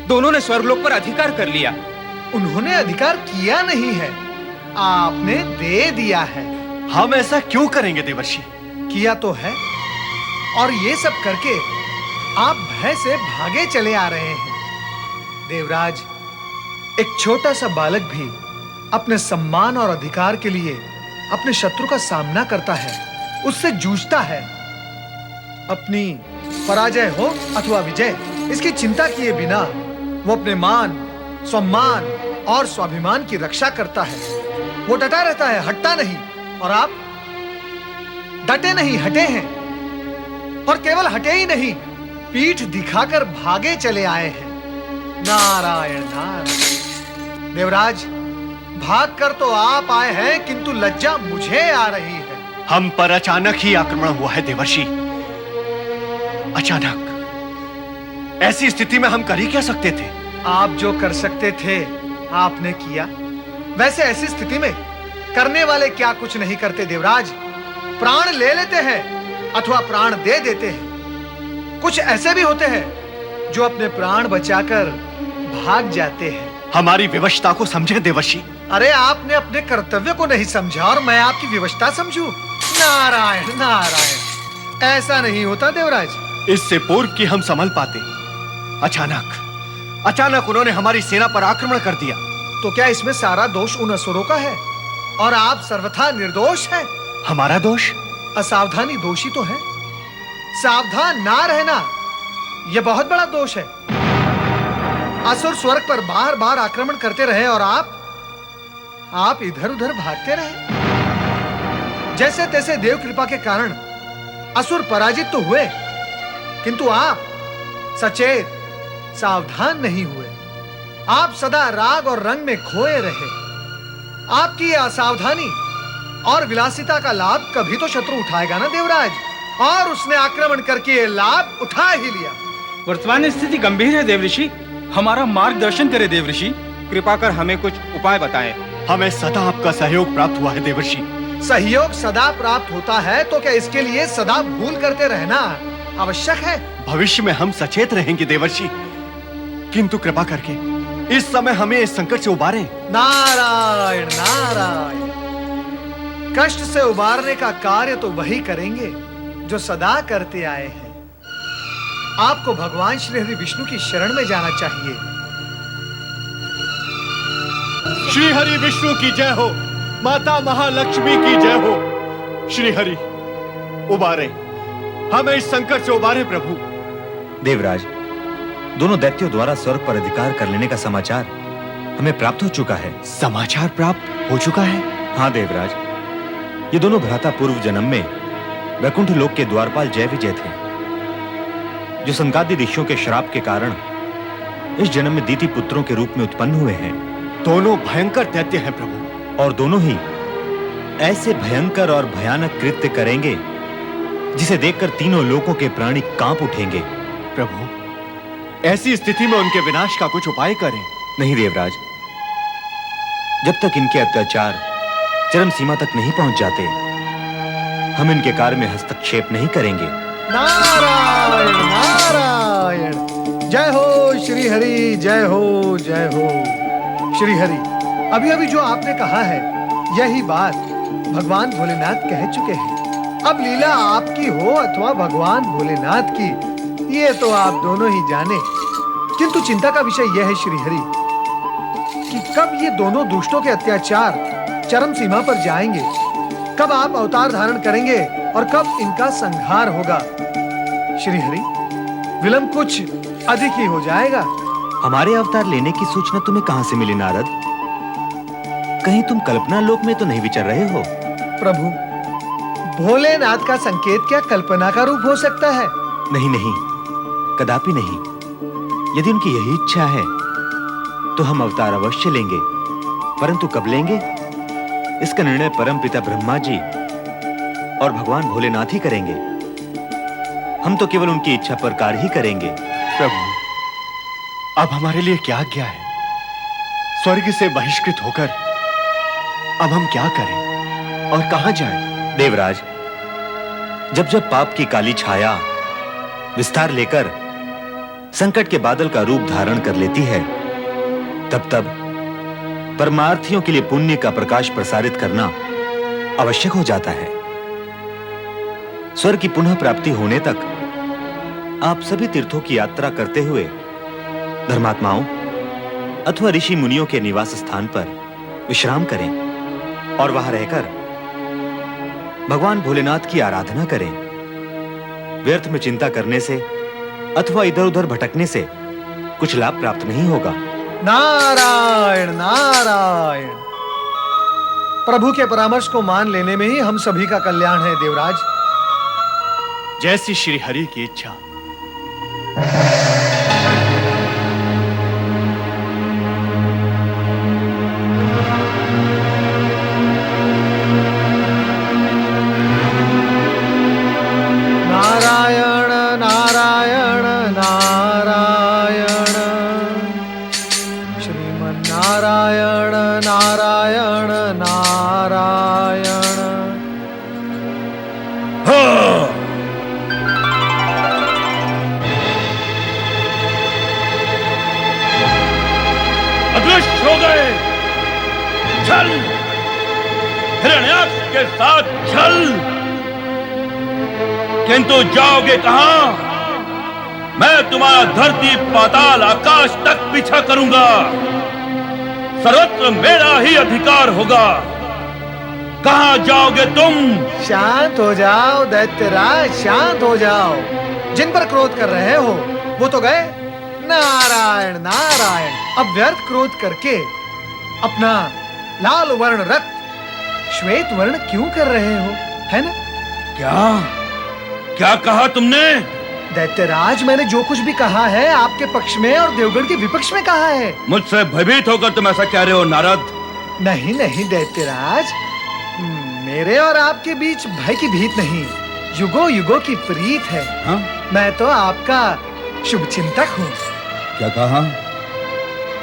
Speaker 10: दोनों ने स्वर्गलोक पर अधिकार कर लिया।
Speaker 3: उन्होंने अधिकार किया नहीं है, आपने दे दिया है।
Speaker 15: हम ऐसा क्यों करेंगे देवर्षि?
Speaker 3: किया तो है, और ये सब करके आप भय से भागे चले आ रहे हैं। देवराज, एक छोटा सा बालक भी अपने सम्मान और अधिकार के लिए अपने शत्रु का सामना करता है, उससे जूझता है। अपनी पराजय हो अथवा विजय, इसकी चिंता किए बिना वो अपने मान, सम्मान और स्वाभिमान की रक्षा करता है। वो डटा रहता है, हटता नहीं। और आप डटे नहीं, हटे हैं। और केवल हटे ही नहीं, पीठ दिखाकर भागे चले आए हैं। नारायण नारायण। देवराज, भागकर तो आप आए हैं, किंतु लज्जा मुझे आ रही है।
Speaker 15: हम पर अचानक ही आक्रमण हुआ है देवर्षि। अचानक। ऐसी स्थिति में हम कर ही क्या सकते थे?
Speaker 3: आप जो कर सकते थे आपने किया। वैसे ऐसी स्थिति में करने वाले क्या कुछ नहीं करते देवराज। प्राण ले लेते हैं अथवा प्राण दे देते हैं। कुछ ऐसे भी होते हैं जो अपने प्राण बचाकर भाग जाते हैं।
Speaker 15: हमारी विवशता को समझे देवर्षि।
Speaker 3: अरे आपने अपने कर्तव्य को नहीं समझा और मैं आपकी विवशता समझूं? नारायण नारायण, ऐसा नहीं होता देवराज।
Speaker 15: इससे पूर्व कि हम संभल पाते, अचानक उन्होंने हमारी सेना पर आक्रमण कर दिया।
Speaker 3: तो क्या इसमें सारा दोष उन असुरों का है और आप सर्वथा निर्दोष हैं?
Speaker 15: हमारा दोष?
Speaker 3: असावधानी दोषी तो है। सावधान ना रहना यह बहुत बड़ा दोष है। असुर स्वर्ग पर बार बार आक्रमण करते रहे और आप इधर उधर भागते रहे। जैसे तैसे देव कृपा के कारण असुर पराजित तो हुए, किंतु आप सचेत सावधान नहीं हुए। आप सदा राग और रंग में खोए रहे। आपकी यह असावधानी और विलासिता का लाभ कभी तो शत्रु उठाएगा ना देवराज, और उसने आक्रमण करके यह लाभ उठा ही लिया।
Speaker 16: वर्तमान स्थिति गंभीर है देवऋषि। हमारा मार्गदर्शन करे देवऋषि। कृपा कर हमें कुछ उपाय बताएं।
Speaker 15: हमें सदा आपका सहयोग प्राप्त हुआ है देवर्षि।
Speaker 3: सहयोग सदा प्राप्त होता है तो क्या इसके लिए सदा भूल करते रहना आवश्यक है?
Speaker 15: भविष्य में हम सचेत रहेंगे देवर्षि, किंतु कृपा करके इस समय हमें इस संकट से उबारें।
Speaker 3: नारायण नारायण। कष्ट से उबारने का कार्य तो वही करेंगे जो सदा करते आए हैं। आपको भगवान श्री हरि विष्णु की शरण में जाना चाहिए।
Speaker 15: श्री हरि विष्णु की जय हो, माता महालक्ष्मी की जय हो। श्री हरि उबारे, हमें इस संकट से उबारे प्रभु।
Speaker 17: देवराज, दोनों दैत्यों द्वारा स्वर्ग पर अधिकार कर लेने का समाचार हमें प्राप्त हो चुका है।
Speaker 15: समाचार प्राप्त हो चुका है?
Speaker 17: हाँ देवराज, ये दोनों भ्राता पूर्व जन्म में वैकुंठ लोक के द्वारपाल जय विजय थे, जो संगादि ऋषियों के श्राप के कारण इस जन्म में दीति पुत्रों के रूप में उत्पन्न हुए हैं।
Speaker 15: दोनों भयंकर दैत्य हैं प्रभु,
Speaker 17: और दोनों ही ऐसे भयंकर और भयानक कृत्य करेंगे जिसे देखकर तीनों लोकों के प्राणी कांप उठेंगे।
Speaker 15: प्रभु, ऐसी स्थिति में उनके विनाश का कुछ उपाय करें।
Speaker 17: नहीं देवराज, जब तक इनके अत्याचार चरम सीमा तक नहीं पहुंच जाते, हम इनके कार्य में हस्तक्षेप नहीं करेंगे।
Speaker 3: नारायण नारायण। जय हो श्री हरि, जय हो जय हो श्री हरि। अभी अभी जो आपने कहा है यही बात भगवान भोलेनाथ कह चुके हैं। अब लीला आपकी हो अथवा भगवान भोलेनाथ की, ये तो आप दोनों ही जाने। किंतु चिंता का विषय यह है श्री हरि कि कब ये दोनों दुष्टों के अत्याचार चरम सीमा पर जाएंगे, कब आप अवतार धारण करेंगे और कब इनका संहार होगा। श्री हरि, विलंब कुछ अधिक ही हो जाएगा।
Speaker 17: हमारे अवतार लेने की सूचना तुम्हें कहां से मिली नारद? कहीं तुम कल्पना लोक में तो नहीं विचर रहे हो?
Speaker 3: प्रभु, भोलेनाथ का संकेत क्या कल्पना का रूप हो सकता है?
Speaker 17: नहीं नहीं, कदापि नहीं। यदि उनकी यही इच्छा है तो हम अवतार अवश्य लेंगे, परंतु कब लेंगे इसका निर्णय परमपिता ब्रह्मा जी और भगवान भोलेनाथ ही करेंगे। हम तो केवल उनकी इच्छा पर कार्य ही करेंगे।
Speaker 15: प्रभु, अब हमारे लिए क्या आज्ञा है? स्वर्ग से बहिष्कृत होकर अब हम क्या करें और कहां जाएं?
Speaker 17: देवराज, जब जब पाप की काली छाया विस्तार लेकर संकट के बादल का रूप धारण कर लेती है, तब तब परमार्थियों के लिए पुण्य का प्रकाश प्रसारित करना आवश्यक हो जाता है। स्वर्ग की पुनः प्राप्ति होने तक आप सभी तीर्थों की यात्रा करते हुए धर्मात्माओं अथवा ऋषि मुनियों के निवास स्थान पर विश्राम करें और वहां रहकर भगवान भोलेनाथ की आराधना करें। व्यर्थ में चिंता करने से अथवा इधर उधर भटकने से कुछ लाभ प्राप्त नहीं होगा।
Speaker 3: नारायण नारायण। प्रभु के परामर्श को मान लेने में ही हम सभी का कल्याण है देवराज।
Speaker 15: जैसी श्री हरि की इच्छा।
Speaker 3: नारायण नारायण नारायण। श्रीमन्नारायण नारायण नारायण।
Speaker 6: अदृश्य हो गए। चल, हिरण्याक्ष के साथ चल। किंतु जाओगे कहां? मैं तुम्हारा धरती पाताल आकाश तक पीछा करूंगा। सर्वत्र मेरा ही अधिकार होगा। कहां जाओगे तुम?
Speaker 3: शांत हो जाओ दैत्यराज, शांत हो जाओ। जिन पर क्रोध कर रहे हो वो तो गए। नारायण नारायण। अब व्यर्थ क्रोध करके अपना लाल वर्ण रक्त श्वेत वर्ण क्यों कर रहे हो, है ना?
Speaker 6: क्या कहा तुमने?
Speaker 3: दैत्यराज, मैंने जो कुछ भी कहा है आपके पक्ष में और देवगण के विपक्ष में कहा है।
Speaker 6: मुझसे भयभीत होकर तुम ऐसा कह रहे हो नारद?
Speaker 3: नहीं नहीं दैत्यराज, मेरे और आपके बीच भय की भीत नहीं, युगों युगों की प्रीत है।
Speaker 6: हाँ?
Speaker 3: मैं तो आपका शुभ चिंतक हूँ।
Speaker 6: क्या कहा?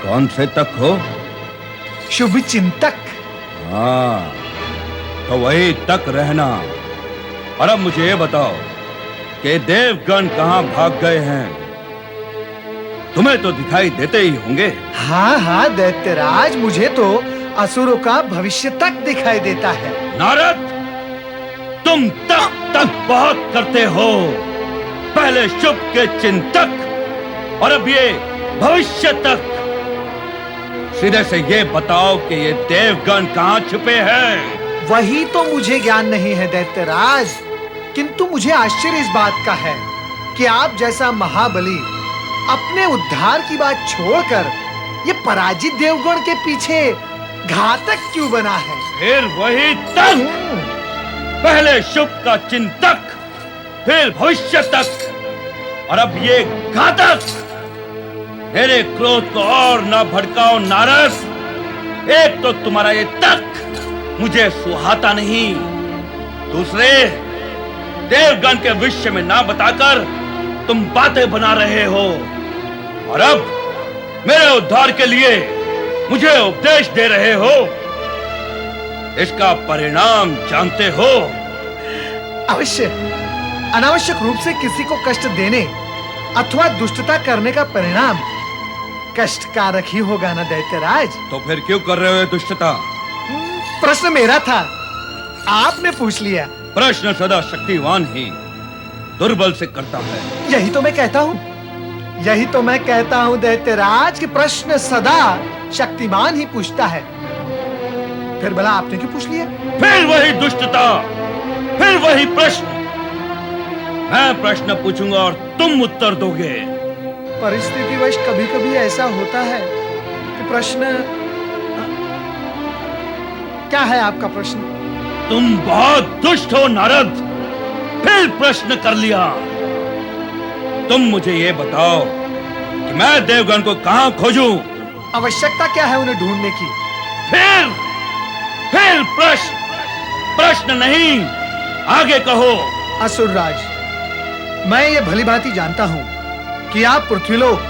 Speaker 6: कौन से तक हो?
Speaker 3: शुभ चिंतक।
Speaker 6: हाँ, तो वही तक रहना। और अब मुझे ये बताओ कि देवगण कहाँ भाग गए हैं? तुम्हें तो दिखाई देते ही होंगे।
Speaker 3: हाँ हाँ दैत्यराज, मुझे तो असुरों का भविष्य तक दिखाई देता है।
Speaker 6: नारद, तुम तक बहुत करते हो। पहले शुभ के चिंतक और अब ये भविष्य तक। सीधे से ये बताओ कि ये देवगण कहाँ छुपे हैं?
Speaker 3: वही तो मुझे ज्ञान नहीं है दैत्यराज, किंतु मुझे आश्चर्य इस बात का है कि आप जैसा महाबली अपने उद्धार की बात छोड़कर ये पराजित देवगण के पीछे घातक क्यों बना है?
Speaker 6: फिर वही तक। पहले शुभ का चिंतक, फिर भविष्य तक, और अब ये घातक। मेरे क्रोध को और ना भड़काओ नारद। एक तो तुम्हारा ये तक मुझे सुहाता नहीं, दूसरे देवगण के विषय में ना बताकर तुम बातें बना रहे हो, और अब मेरे उद्धार के लिए मुझे उपदेश दे रहे हो। इसका परिणाम जानते हो?
Speaker 3: अवश्य। अनावश्यक रूप से किसी को कष्ट देने अथवा दुष्टता करने का परिणाम कष्टकारक ही होगा ना दैत्यराज?
Speaker 6: तो फिर क्यों कर रहे हो दुष्टता?
Speaker 3: प्रश्न मेरा था, आपने पूछ लिया।
Speaker 6: प्रश्न सदा शक्तिवान ही दुर्बल से करता है।
Speaker 3: यही तो मैं कहता हूँ, यही तो मैं कहता हूँ दैत्यराज कि प्रश्न सदा शक्तिमान ही पूछता है। फिर भला आपने क्यों पूछ लिया?
Speaker 6: फिर वही दुष्टता, फिर वही प्रश्न। मैं प्रश्न पूछूंगा और तुम उत्तर दोगे।
Speaker 3: परिस्थितिवश कभी-कभी ऐसा होता है कि प्रश्न। क्या है आपका प्रश्न?
Speaker 6: तुम बहुत दुष्ट हो नारद, फिर प्रश्न कर लिया। तुम मुझे ये बताओ कि मैं देवगण को कहां खोजूं?
Speaker 3: आवश्यकता क्या है उन्हें ढूंढने की?
Speaker 6: फिर प्रश्न नहीं, आगे कहो।
Speaker 3: असुरराज, मैं ये भलीभांति जानता हूं कि आप पृथ्वीलोक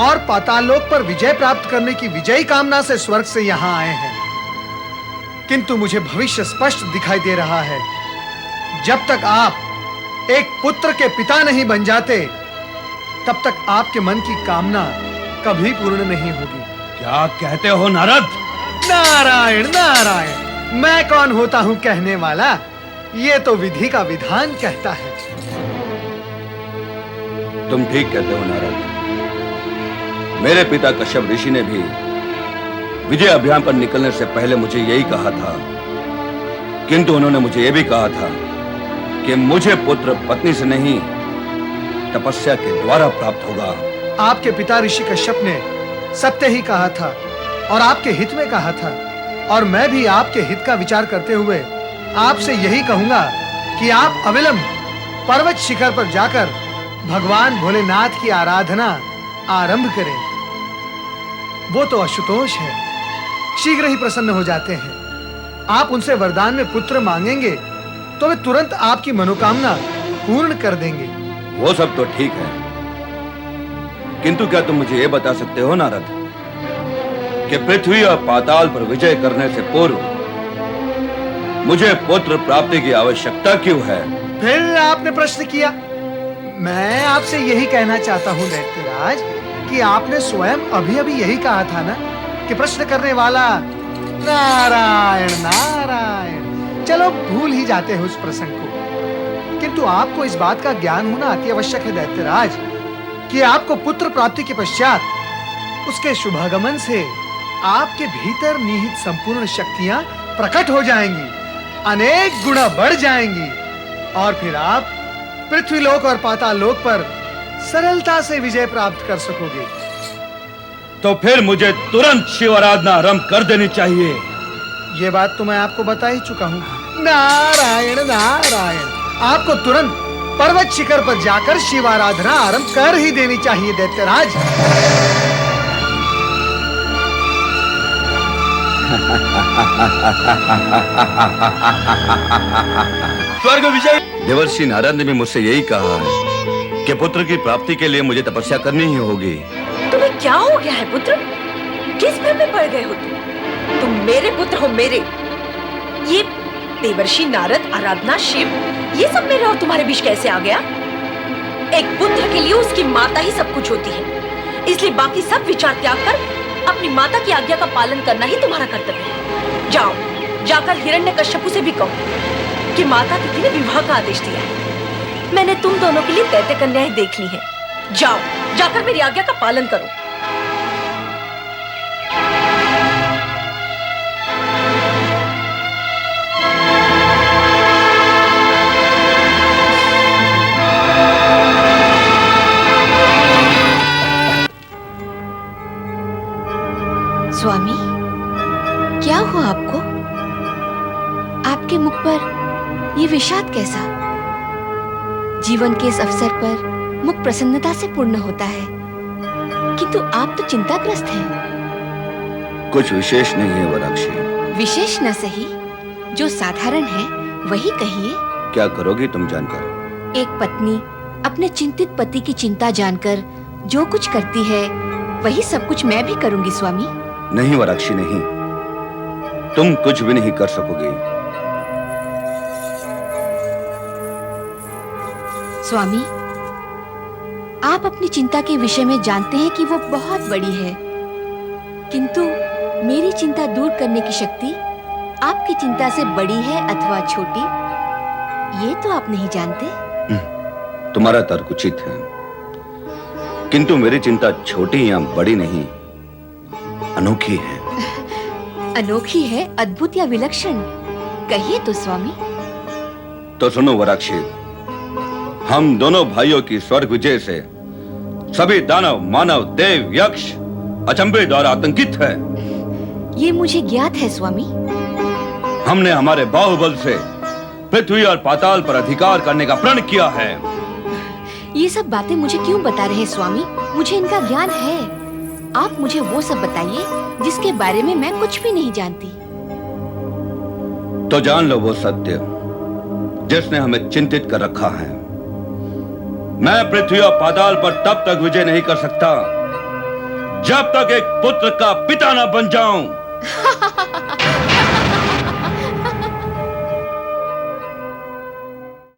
Speaker 3: और पाताललोक पर विजय प्राप्त करने की विजयी कामना से स्वर्ग से यहां आए हैं, किंतु मुझे भविष्य स्पष्ट दिखाई दे रहा है। जब तक आप एक पुत्र के पिता नहीं बन जाते, तब तक आपके मन की कामना कभी पूर्ण नहीं होगी।
Speaker 6: क्या कहते हो नारद?
Speaker 3: नारायण नारायण, मैं कौन होता हूं कहने वाला? ये तो विधि का विधान कहता है।
Speaker 6: तुम ठीक कहते हो नारद। मेरे पिता कश्यप ऋषि ने भी विजय अभियान पर निकलने से पहले मुझे यही कहा था, किंतु उन्होंने मुझे यह भी कहा था
Speaker 5: कि मुझे पुत्र पत्नी से नहीं, तपस्या के द्वारा प्राप्त होगा।
Speaker 3: आपके पिता ऋषि कश्यप ने सत्य ही कहा था और आपके हित में कहा था, और मैं भी आपके हित का विचार करते हुए आपसे यही कहूंगा कि आप अविलंब पर्वत शिखर पर जाकर भगवान भोलेनाथ की आराधना आरंभ करें। वो तो आशुतोष है, शीघ्र ही प्रसन्न हो जाते हैं। आप उनसे वरदान में पुत्र मांगेंगे तो वे तुरंत आपकी मनोकामना पूर्ण कर देंगे।
Speaker 5: वो सब तो ठीक है, किंतु क्या तुम मुझे ये बता सकते हो नारद कि पृथ्वी और पाताल पर विजय करने से पूर्व मुझे पुत्र प्राप्ति की आवश्यकता क्यों है?
Speaker 3: फिर आपने प्रश्न किया। मैं आपसे यही कहना चाहता हूं दैत्यराज कि आपने स्वयं अभी यही कहा था ना कि प्रश्न करने वाला नारायण नारायण। चलो भूल ही जाते हैं उस प्रसंग को, किंतु आपको इस बात का ज्ञान होना अति आवश्यक है दैत्यराज कि आपको पुत्र प्राप्ति के पश्चात उसके शुभागमन से आपके भीतर निहित संपूर्ण शक्तियां प्रकट हो जाएंगी, अनेक गुना बढ़ जाएंगी, और फिर आप पृथ्वीलोक और पाताल लोक पर सरलता से विजय प्राप्त कर सकोगे।
Speaker 5: तो फिर मुझे तुरंत शिव आराधना आरंभ कर देनी चाहिए।
Speaker 3: ये बात तो मैं आपको बता ही चुका हूं। नारायण नारायण, आपको तुरंत पर्वत शिखर पर जाकर शिव आराधना आरंभ कर ही देनी चाहिए दैत्यराज।
Speaker 5: स्वर्ग विजय। देवर्षि नारद ने भी मुझसे यही कहा है कि पुत्र की प्राप्ति के लिए मुझे तपस्या करनी ही होगी।
Speaker 8: तुम्हें क्या हो गया है पुत्र? किस भ्रम में पड़ गए हो तुम मेरे पुत्र हो मेरे। ये देवर्षि नारद, आराधना, शिव, ये सब मेरे और तुम्हारे बीच कैसे आ गया? एक पुत्र के लिए उसकी माता ही सब कुछ होती है, इसलिए बाकी सब विचार त्याग कर अपनी माता की आज्ञा का पालन करना ही तुम्हारा कर्तव्य है। जाओ, जाकर हिरण्यकश्यप से भी कहो कि माता तिथि ने विवाह का आदेश दिया है। मैंने तुम दोनों के लिए दैत्य कन्याएं देख ली हैं। जाओ, जाकर मेरी आज्ञा का पालन करो।
Speaker 18: स्वामी, क्या हुआ आपको? आपके मुख पर ये विषाद कैसा? जीवन के इस अवसर पर मुख प्रसन्नता से पूर्ण होता है, किंतु आप तो चिंताग्रस्त हैं।
Speaker 5: कुछ विशेष नहीं है वराक्षी।
Speaker 18: विशेष न सही, जो साधारण है वही कहिए।
Speaker 5: क्या करोगी तुम जानकर?
Speaker 18: एक पत्नी अपने चिंतित पति की चिंता जानकर जो कुछ करती है वही सब कुछ मैं भी करूंगी स्वामी।
Speaker 5: नहीं वराक्षी नहीं, तुम कुछ भी नहीं कर सकोगी।
Speaker 18: स्वामी, आप अपनी चिंता के विषय में जानते हैं कि वो बहुत बड़ी है, किंतु मेरी चिंता दूर करने की शक्ति आपकी चिंता से बड़ी है अथवा छोटी, ये तो आप नहीं जानते।
Speaker 5: तुम्हारा तर्क उचित है, किंतु मेरी चिंता छोटी या बड़ी नहीं, अनोखी है।
Speaker 18: अनोखी है, अद्भुत या विलक्षण, कहिए तो स्वामी।
Speaker 5: तो सुनो वराक्षी, हम दोनों भाइयों की स्वर्ग विजय से सभी दानव, मानव, देव, यक्ष अचंभे द्वारा आतंकित है।
Speaker 18: ये मुझे ज्ञात है स्वामी।
Speaker 5: हमने हमारे बाहुबल से पृथ्वी और पाताल पर अधिकार करने का प्रण किया है।
Speaker 18: ये सब बातें मुझे क्यों बता रहे हैं स्वामी? मुझे इनका ज्ञान है। आप मुझे वो सब बताइए जिसके बारे में मैं कुछ भी नहीं जानती।
Speaker 5: तो जान लो वो सत्य जिसने हमें चिंतित कर रखा है। मैं पृथ्वी और पाताल पर तब तक विजय नहीं कर सकता जब तक एक पुत्र का पिता न बन जाऊं।